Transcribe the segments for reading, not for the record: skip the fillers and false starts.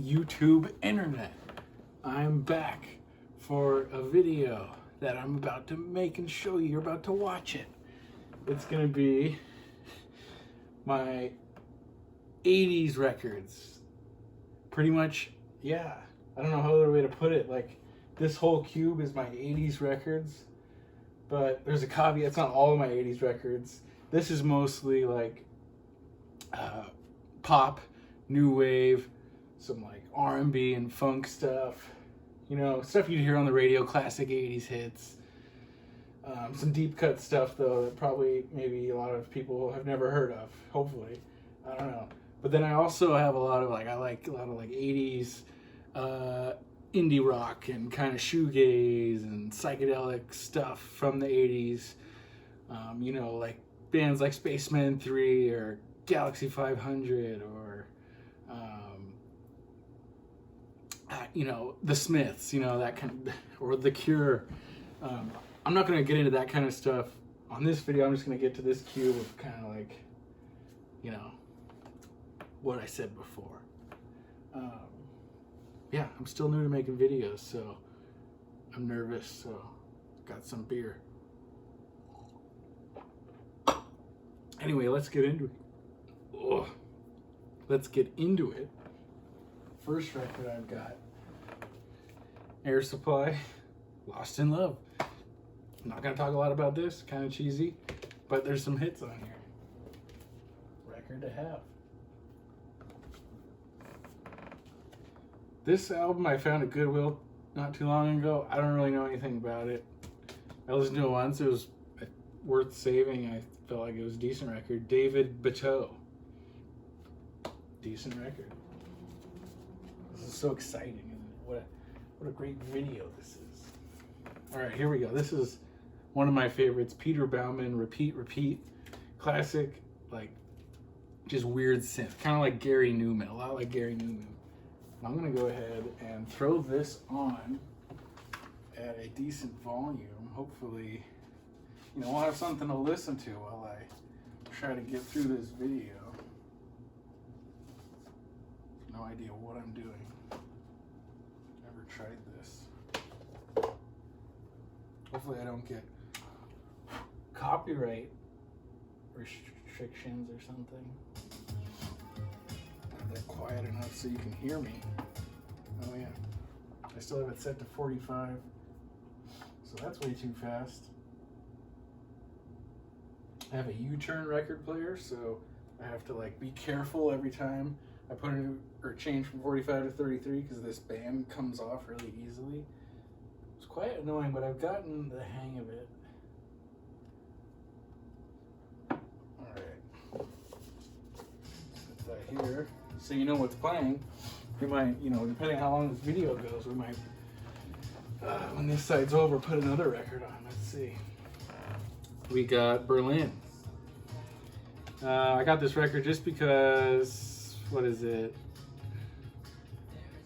YouTube internet. I'm back for a video that I'm about to make and show you. You're about to watch it. It's gonna be my 80s records. Pretty much, yeah. I don't know how other way to put it. Like, this whole cube is my 80s records. But there's a caveat, it's not all of my 80s records. This is mostly like pop, new wave, some like R&B and funk stuff. You know, stuff you'd hear on the radio, classic 80s hits. Some deep cut stuff though that probably maybe a lot of people have never heard of, hopefully. I don't know. But then I also have a lot of like, I like a lot of like 80s indie rock and kind of shoegaze and psychedelic stuff from the 80s. You know, like bands like Spaceman 3 or Galaxy 500 or, you know, The Smiths, you know, that kind of, or The Cure. I'm not going to get into that kind of stuff on this video. I'm just going to get to this cube of kind of like, you know, what I said before. Yeah, I'm still new to making videos, so I'm nervous, so got some beer. Anyway, let's get into it. Ugh. Let's get into it. First record I've got, Air Supply, Lost in Love. I'm not gonna talk a lot about this, kind of cheesy, but there's some hits on here. Record to have. This album I found at Goodwill not too long ago. I don't really know anything about it. I listened to it once. It was worth saving. I felt like it was a decent record. David Bateau. Decent record. This is so exciting, isn't it? What a great video this is. All right, here we go. This is one of my favorites. Peter Baumann, Repeat, Repeat. Classic, like, just weird synth. Kind of like Gary Newman. A lot like Gary Newman. I'm going to go ahead and throw this on at a decent volume. Hopefully, you know, we'll have something to listen to while I try to get through this video. No idea what I'm doing. Never tried this. Hopefully I don't get copyright restrictions or something. That quiet enough so you can hear me. Oh yeah, I still have it set to 45, so that's way too fast. I have a U-turn record player, so I have to like be careful every time I put in or change from 45 to 33 because this band comes off really easily. It's quite annoying, but I've gotten the hang of it. All right, set that here. So you know what's playing. We might, you know, depending on how long this video goes, we might, when this side's over, put another record on. Let's see. We got Berlin. I got this record just because, what is it?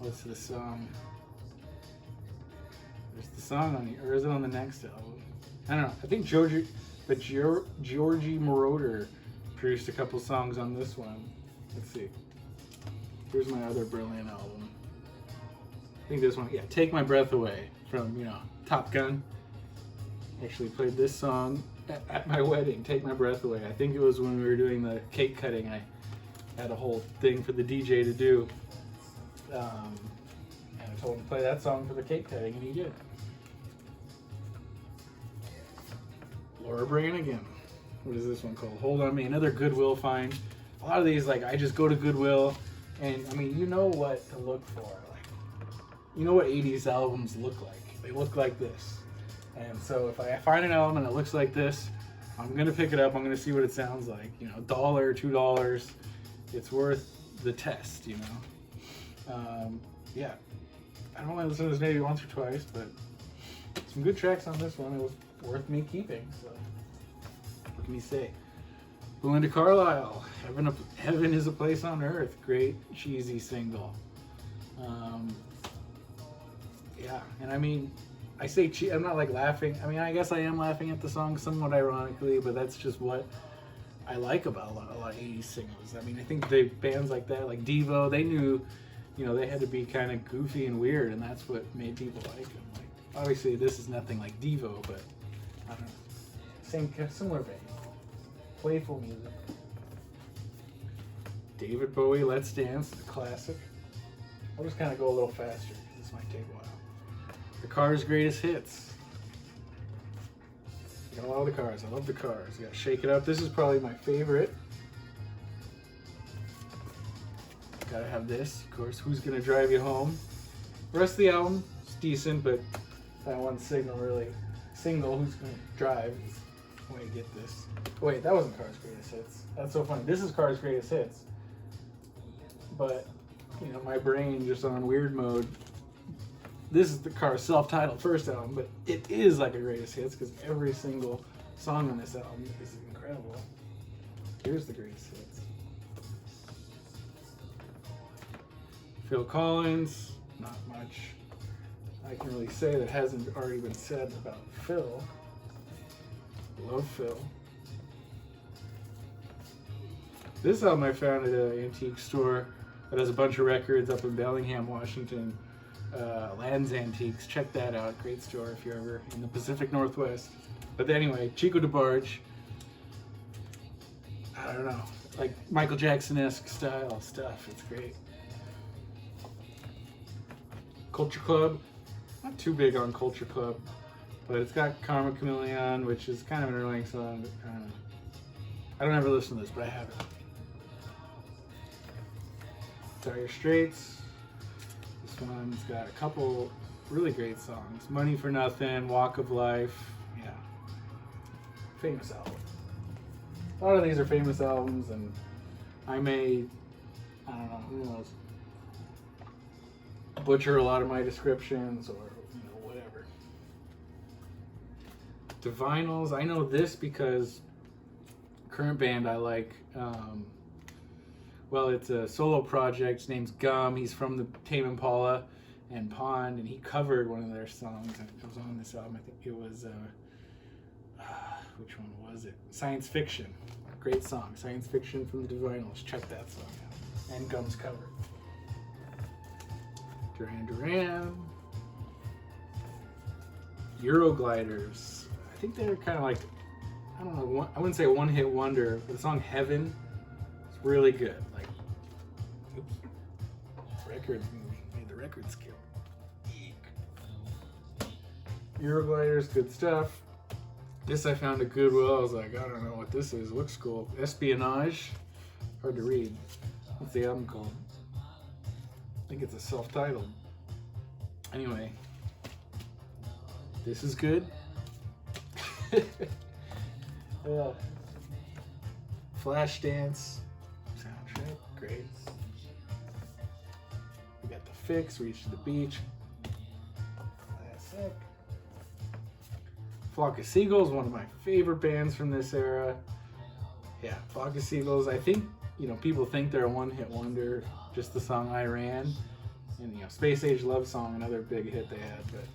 What's the song? There's the song on here, or is it on the next album? I don't know. I think Georgie Moroder produced a couple songs on this one. Let's see. Here's my other Berlin album. I think this one, yeah, Take My Breath Away from, you know, Top Gun. Actually played this song at my wedding, Take My Breath Away. I think it was when we were doing the cake cutting. I had a whole thing for the DJ to do. And I told him to play that song for the cake cutting, and he did. Laura Branigan. What is this one called? Hold On Me, another Goodwill find. A lot of these, like, I just go to Goodwill. And I mean, you know what to look for. Like, you know what 80s albums look like. They look like this. And so if I find an album and it looks like this, I'm gonna pick it up. I'm gonna see what it sounds like. You know, $1, $2. It's worth the test. You know. Yeah. I don't want to listen to this maybe once or twice, but some good tracks on this one. It was worth me keeping. So what can you say? Belinda Carlisle, Heaven is a Place on Earth. Great cheesy single. Yeah, and I mean, I say I'm not like laughing. I mean, I guess I am laughing at the song somewhat ironically, but that's just what I like about a lot of 80s singles. I mean, I think bands like that, like Devo, they knew you know, they had to be kind of goofy and weird, and that's what made people like them. Like, obviously, this is nothing like Devo, but I don't know, similar vein, playful music. David Bowie, Let's Dance, the classic. I'll just kind of go a little faster because this might take a while. The Cars' Greatest Hits. Got a lot of the Cars. I love the Cars. You gotta Shake It Up. This is probably my favorite. Gotta have this, of course. Who's Gonna Drive You Home? The rest of the album is decent, but that one single, Who's Gonna Drive, is the way to get this. Wait, that wasn't Cars' Greatest Hits. That's so funny. This is Cars' Greatest Hits. But, you know, my brain just on weird mode. This is the Cars' self-titled first album, but it is like a greatest hits because every single song on this album is incredible. Here's the greatest hits. Phil Collins, not much I can really say that hasn't already been said about Phil. Love Phil. This album I found at an antique store that has a bunch of records up in Bellingham, Washington. Land's Antiques. Check that out. Great store if you're ever in the Pacific Northwest. But anyway, Chico DeBarge. I don't know. Like Michael Jackson-esque style stuff. It's great. Culture Club. Not too big on Culture Club. But it's got Karma Chameleon, which is kind of an annoying song. But, I don't ever listen to this, but I have it. Dire Straits. This one's got a couple really great songs. Money for Nothing, Walk of Life. Yeah. Famous album. A lot of these are famous albums, and I may, I don't know, who knows, butcher a lot of my descriptions or, you know, whatever. Divinyls, I know this because current band I like, well, it's a solo project. His name's Gum. He's from the Tame Impala and Pond, and he covered one of their songs. It was on this album. I think it was, which one was it? Science Fiction. Great song. Science Fiction from the Divinyls. Check that song out. And Gum's cover. Duran Duran. Eurogliders. I think they're kind of like, I don't know, I wouldn't say a one-hit wonder, but the song Heaven is really good. Like, oops. Record movie made the record skill. Eurogliders, good stuff. This I found at Goodwill. I was like, I don't know what this is. It looks cool. Espionage. Hard to read. What's the album called? I think it's a self-titled. Anyway. This is good. Flashdance. Soundtrack. Great. We got The Fix. Reach to the Beach. Classic. Flock of Seagulls, one of my favorite bands from this era. Yeah, Flock of Seagulls. I think, you know, people think they're a one-hit wonder, just the song I Ran. And, you know, Space Age Love Song, another big hit they had. But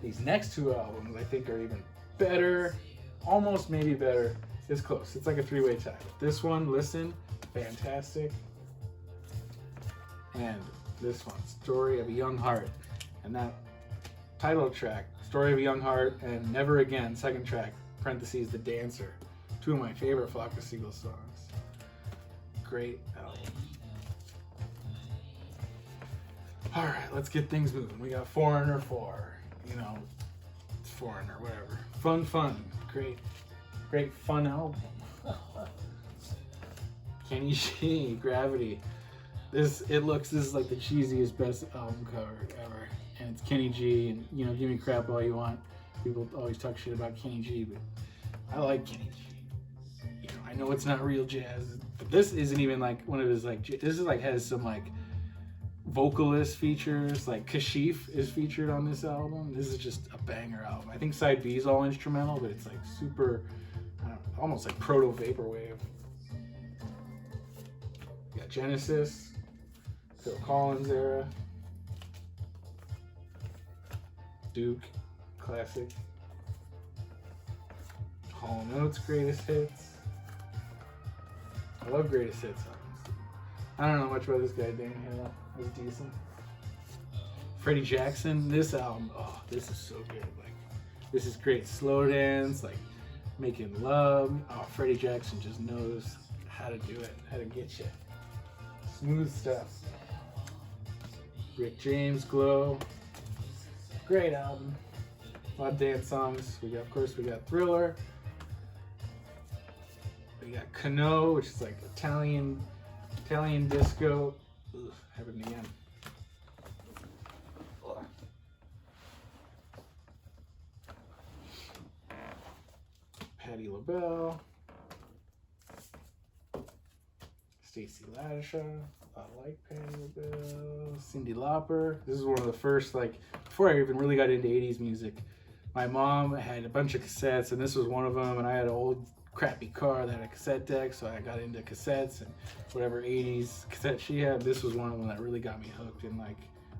these next two albums, I think, are even better. Almost maybe better. It's close. It's like a three-way tie. This one, Listen, fantastic. And this one, Story of a Young Heart. And that title track, Story of a Young Heart, and Never Again, second track, parentheses, The Dancer. Two of my favorite Flock of Seagulls songs. Great album. All right, let's get things moving. We got Foreigner 4. You know, it's Foreigner, whatever. Fun. Great fun album. Kenny G, Gravity. This is like the cheesiest, best album cover ever. And it's Kenny G, and, you know, give me crap all you want. People always talk shit about Kenny G, but I like Kenny G. You know, I know it's not real jazz, but this isn't even like one of his, like, this is like, has some like vocalist features. Like Kashif is featured on this album. This is just a banger album. I think side B is all instrumental, but it's like super, I don't know, almost like proto vaporwave. You got Genesis, Phil Collins era. Duke, classic. Hall & Oates, greatest hits. I love greatest hits albums. I don't know much about this guy. Damon Hill was decent. Freddie Jackson, this album, oh, this is so good. Like, this is great. Slow dance, like making love. Oh, Freddie Jackson just knows how to do it, how to get you. Smooth stuff. Rick James, Glow. Great album. A lot of dance songs. Of course, we got Thriller. We got Cano, which is like Italian disco. Ugh, happened again. Patti LaBelle. Stacey Ladisha. I like Patti LaBelle. Cyndi Lauper. This is one of the first, like, before I even really got into 80s music, my mom had a bunch of cassettes, and this was one of them, and I had an old crappy car that had a cassette deck, so I got into cassettes and whatever 80s cassette she had. This was one of them that really got me hooked and like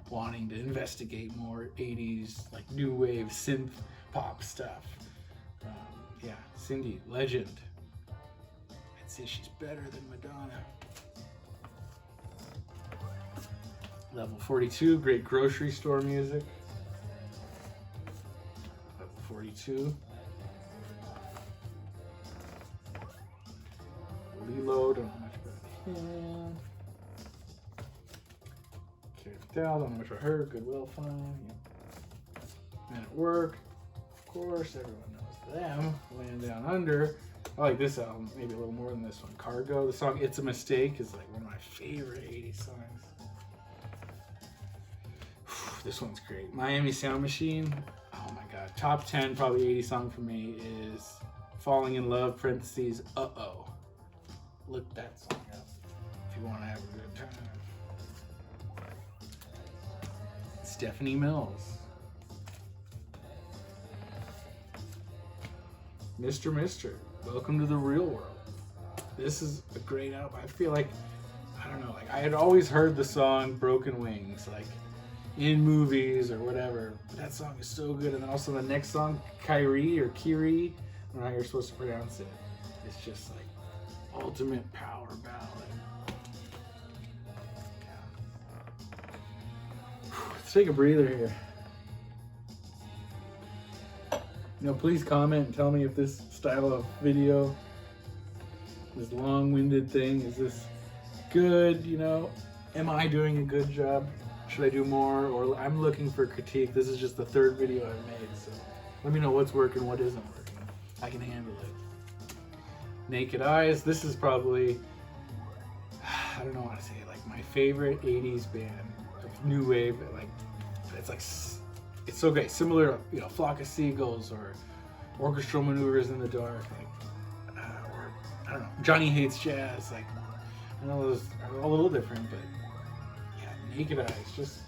wanting to investigate more 80s like new wave synth pop stuff. Yeah, Cyndi, legend. I'd say she's better than Madonna. Level 42, great grocery store music. Level 42. Lilo, don't know much about him. Carrie Patel, don't know much about her. Goodwill Fine. Yeah. Men at Work, of course, everyone knows them. Land Down Under. I like this album, maybe a little more than this one. Cargo. The song It's a Mistake is like one of my favorite 80s songs. This one's great. Miami Sound Machine. Oh my god. Top 10 probably 80 song for me is Falling in Love, parentheses, Uh-Oh. Look that song up if you want to have a good time. Stephanie Mills. Mr. Welcome to the Real World. This is a great album. I feel like, I don't know, like I had always heard the song Broken Wings, like in movies or whatever. But that song is so good. And then also the next song, Kyrie or Kiri, I don't know how you're supposed to pronounce it. It's just like ultimate power ballad. Let's take a breather here. Please comment and tell me if this style of video, this long-winded thing, is this good? Am I doing a good job? Should I do more? Or I'm looking for critique. This is just the third video I've made, so let me know what's working, what isn't working. I can handle it. Naked Eyes. This is probably, I don't know how to say it, like my favorite 80s band of new wave. Like, it's so great. Similar to, Flock of Seagulls or Orchestral Maneuvers in the Dark. Like, or, I don't know, Johnny Hates Jazz. Like, I know those are a little different, but yeah, Naked Eyes. Just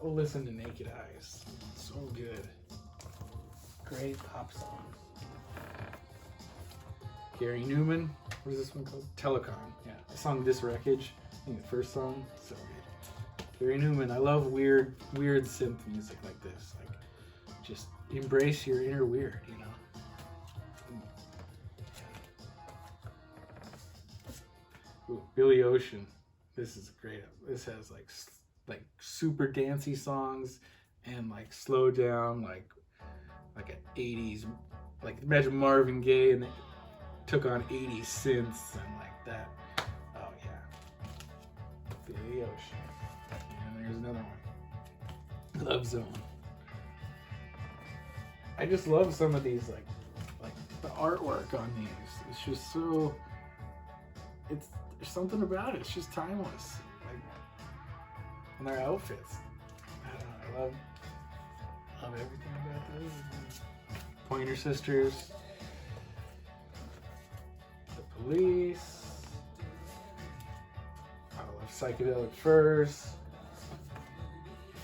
go listen to Naked Eyes. So good. Great pop songs. Gary Newman, what is this one called? Telecom. Yeah, the song This Wreckage. I think the first song, so good. Gary Newman, I love weird synth music like this. Like, just embrace your inner weird, Ooh, Billy Ocean. This is great. This has like super dancey songs and like slow down, like an 80s, like imagine Marvin Gaye and took on 80s synths and like that. Oh yeah. Billy Ocean. And there's another one. Love Zone. I just love some of these like the artwork on these. It's just so, there's something about it. It's just timeless. Like, and their outfits. I don't know, I love everything about those. Pointer Sisters. Police. I love Psychedelic Furs.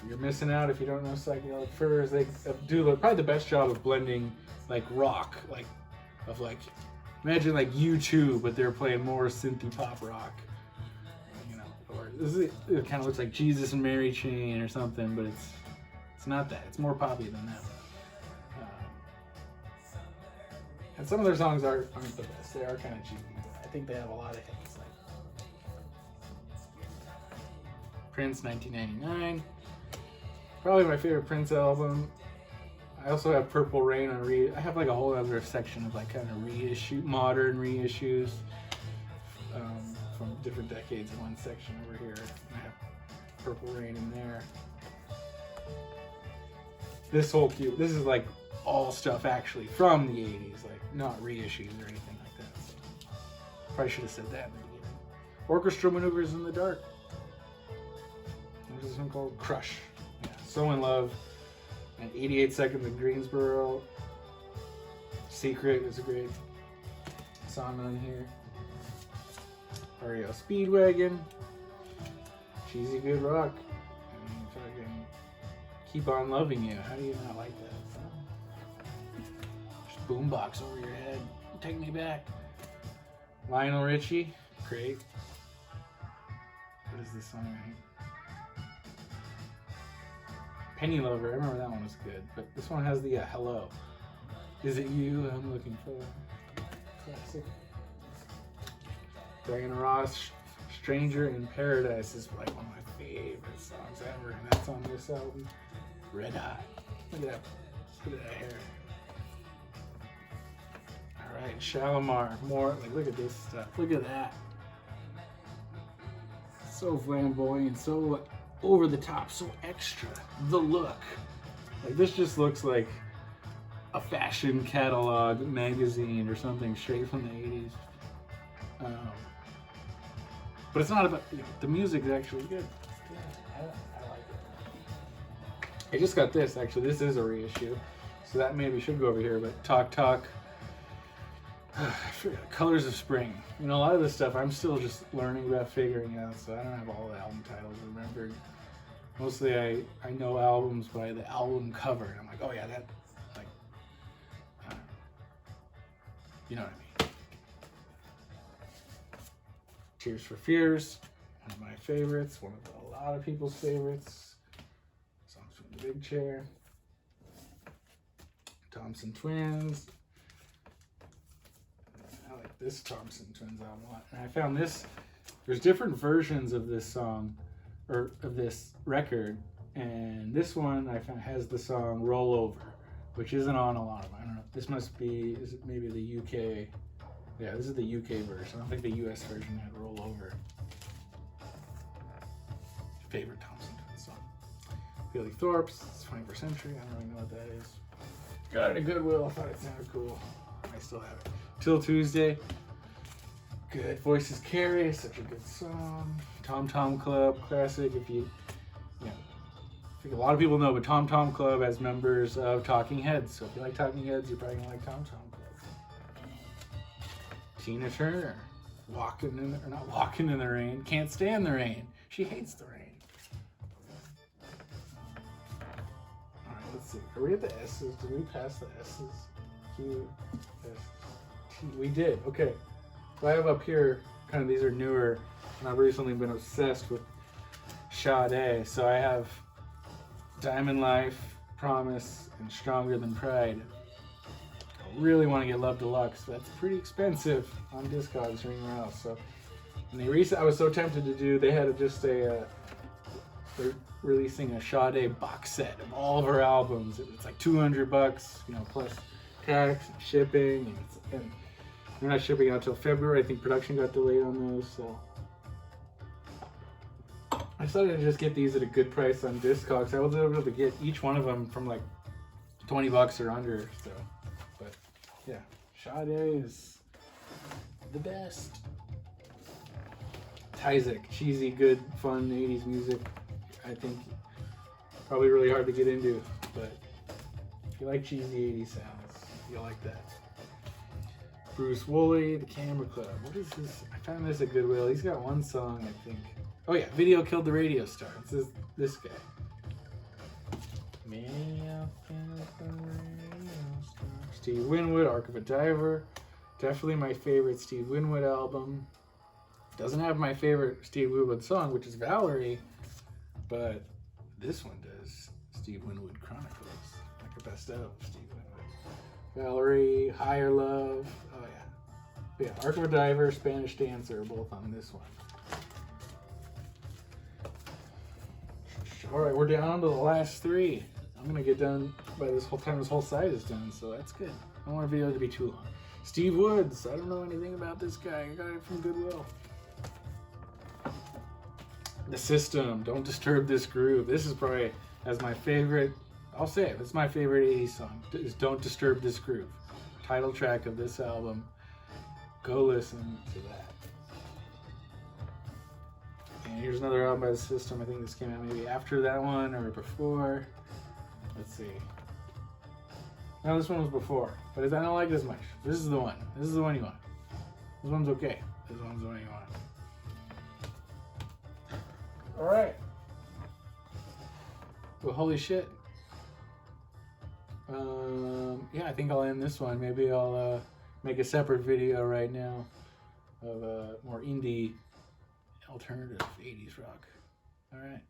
You're missing out if you don't know Psychedelic Furs. They do probably the best job of blending like rock, imagine like U2, but they're playing more synthy pop rock. Or it kind of looks like Jesus and Mary Chain or something, but it's not that. It's more poppy than that. And some of their songs aren't the best. They are kind of cheesy, but I think they have a lot of hits. Prince, 1999. Probably my favorite Prince album. I also have Purple Rain on I have like a whole other section of like kind of modern reissues from different decades in one section over here. I have Purple Rain in there. This whole cube, this is like all stuff actually from the 80s, like not reissues or anything like that. So probably should have said that in the beginning. Orchestral Maneuvers in the Dark. There's this one called Crush. Yeah, So in Love. And 88 Seconds in Greensboro. Secret is a great song on here. REO Speedwagon. Cheesy Good Rock. I mean, fucking Keep on Loving You. How do you not like that? Just boombox over your head. Take me back. Lionel Richie. Great. What is this song? Penny Lover, I remember that one was good, but this one has the Hello. Is it you I'm looking for? Classic. Diana Ross, Stranger in Paradise is like one of my favorite songs ever, and that's on this album. Red Hot. Look at that. Look at that hair. Alright, Shalimar. More, like, look at this stuff. Look at that. So flamboyant, so over the top, so extra. The look. Like, this just looks like a fashion catalog magazine or something straight from the 80s. But it's not about, the music is actually good. Yeah, I like it. I just got this, actually. This is a reissue, so that maybe should go over here, but Talk Talk. I forgot. Colors of Spring. You know, a lot of this stuff I'm still just learning about, figuring out, so I don't have all the album titles remembered. Mostly I know albums by the album cover, and I'm like, oh yeah, that, like, you know what I mean. Tears for Fears, one of my favorites, one of a lot of people's favorites. Songs from the Big Chair. Thompson Twins. This Thompson Twins album a lot. And I found this, there's different versions of this song, or of this record, and this one I found has the song Roll Over, which isn't on a lot of them. I don't know, this must be, is it maybe the UK, yeah, this is the UK version. I don't think the US version had Roll Over. Favorite Thompson Twins song. Billy Thorpe's, it's 21st Century, I don't really know what that is. Got it at Goodwill, I thought it sounded cool. I still have it. Till Tuesday, good. Voices Carry, such a good song. Tom Tom Club, classic. If you know, I think a lot of people know, but Tom Tom Club has members of Talking Heads. So if you like Talking Heads, you're probably gonna like Tom Tom Club. Tina Turner, not walking in the rain. Can't stand the rain. She hates the rain. All right, let's see. Are we at the S's? Did we pass the S's? Q, S. We did, okay. So I have up here, kind of these are newer, and I've recently been obsessed with Sade. So I have Diamond Life, Promise, and Stronger Than Pride. I really want to get Love Deluxe, but that's pretty expensive on Discogs or anywhere else. So when I was so tempted to do, they had they're releasing a Sade box set of all of her albums. It's like $200, you know, plus tax and shipping, and they're not shipping out till February. I think production got delayed on those, so I decided to just get these at a good price on Discogs. I was able to get each one of them from like $20 or under. So, but yeah, Sade is the best. Tyzik, cheesy, good, fun 80s music. I think probably really hard to get into, but if you like cheesy 80s sounds, you'll like that. Bruce Woolley, The Camera Club. What is this? I found this at Goodwill. He's got one song, I think. Oh yeah, Video Killed the Radio Star. This guy. Steve Winwood, Arc of a Diver. Definitely my favorite Steve Winwood album. Doesn't have my favorite Steve Winwood song, which is Valerie, but this one does. Steve Winwood Chronicles. Like the best of Steve Winwood. Valerie, Higher Love. Oh yeah. But yeah, Arc of a Diver, Spanish Dancer are both on this one. All right, we're down to the last three. I'm gonna get done by this whole time. This whole side is done, so that's good. I don't want a video to be too long. Steve Woods. I don't know anything about this guy. I got it from Goodwill. The System. Don't Disturb This Groove. This is probably as my favorite. I'll say it. It's my favorite 80s song. Is Don't Disturb This Groove. Title track of this album. Go listen to that. And here's another album by The System. I think this came out maybe after that one or before. Let's see. No, this one was before, but I don't like it as much. This is the one. This is the one you want. This one's okay. This one's the one you want. All right. Well, holy shit. Yeah, I think I'll end this one. Maybe I'll make a separate video right now of more indie alternative 80s rock. All right.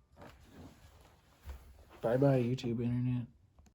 Bye-bye, YouTube internet.